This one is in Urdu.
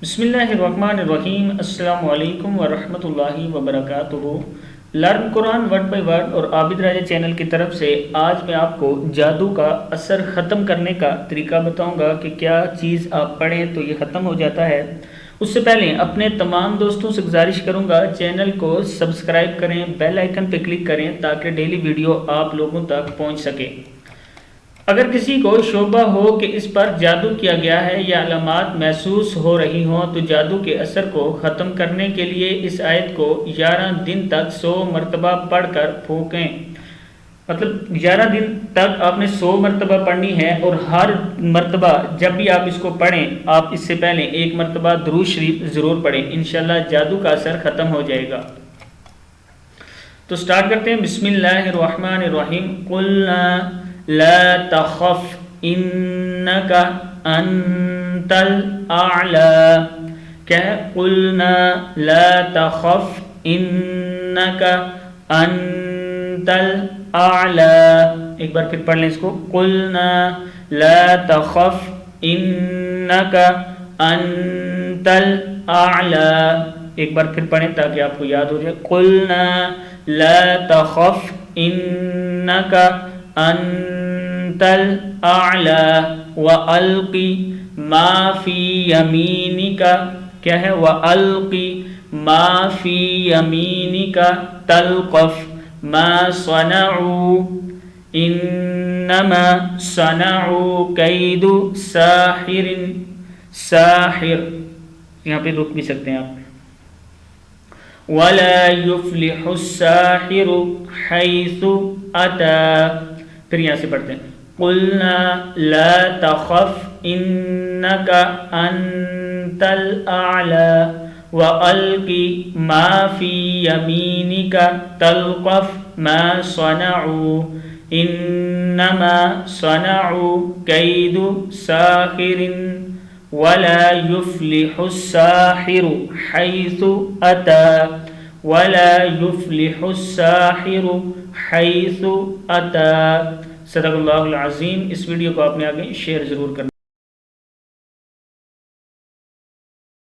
بسم اللہ الرحمن الرحیم۔ السلام علیکم ورحمۃ اللہ وبرکاتہ۔ Learn Quran word by word اور عابد راجہ چینل کی طرف سے آج میں آپ کو جادو کا اثر ختم کرنے کا طریقہ بتاؤں گا کہ کیا چیز آپ پڑھیں تو یہ ختم ہو جاتا ہے۔ اس سے پہلے اپنے تمام دوستوں سے گزارش کروں گا چینل کو سبسکرائب کریں، بیل آئیکن پہ کلک کریں تاکہ ڈیلی ویڈیو آپ لوگوں تک پہنچ سکے۔ اگر کسی کو شبہ ہو کہ اس پر جادو کیا گیا ہے یا علامات محسوس ہو رہی ہوں تو جادو کے اثر کو ختم کرنے کے لیے اس آیت کو 11 دن تک 100 مرتبہ پڑھ کر پھونکیں۔ مطلب 11 دن تک آپ نے 100 مرتبہ پڑھنی ہے، اور ہر مرتبہ جب بھی آپ اس کو پڑھیں آپ اس سے پہلے ایک مرتبہ درود شریف ضرور پڑھیں، انشاءاللہ جادو کا اثر ختم ہو جائے گا۔ تو سٹارٹ کرتے ہیں۔ بسم اللہ الرحمن الرحیم۔ قلنا لا تخف انک انت الاعلی۔ کیا ہے؟ قلنا لا تخف انک انت الاعلی۔ ایک بار پھر پڑھ لیں اس کو۔ قلنا لا تخف انک انت الاعلی۔ ایک بار پھر پڑھیں تاکہ آپ کو یاد ہو جائے۔ قلنا لا تخف انک انت الاعلی والق ما فی یمینک۔ کیا ہے؟ والق ما فی یمینک تلقف ما صنعوا انما صنعوا کید ساحر۔ ساحر یہاں پہ رک بھی سکتے ہیں آپ۔ ولا یفلح الساحر حیث اتی۔ پھر یہاں سے پڑھتے ہیں۔ قلنا لا تخف انک انت الاعلی والق ما فی یمینک تلقف ما صنعوا انما صنعوا کید ساحر ولا یفلح الساحر حیث اتی۔ ولا یفلح الساحر حیث اتی۔ صدق اللہ العظیم۔ اس ویڈیو کو آپ نے آگے شیئر ضرور کرنا۔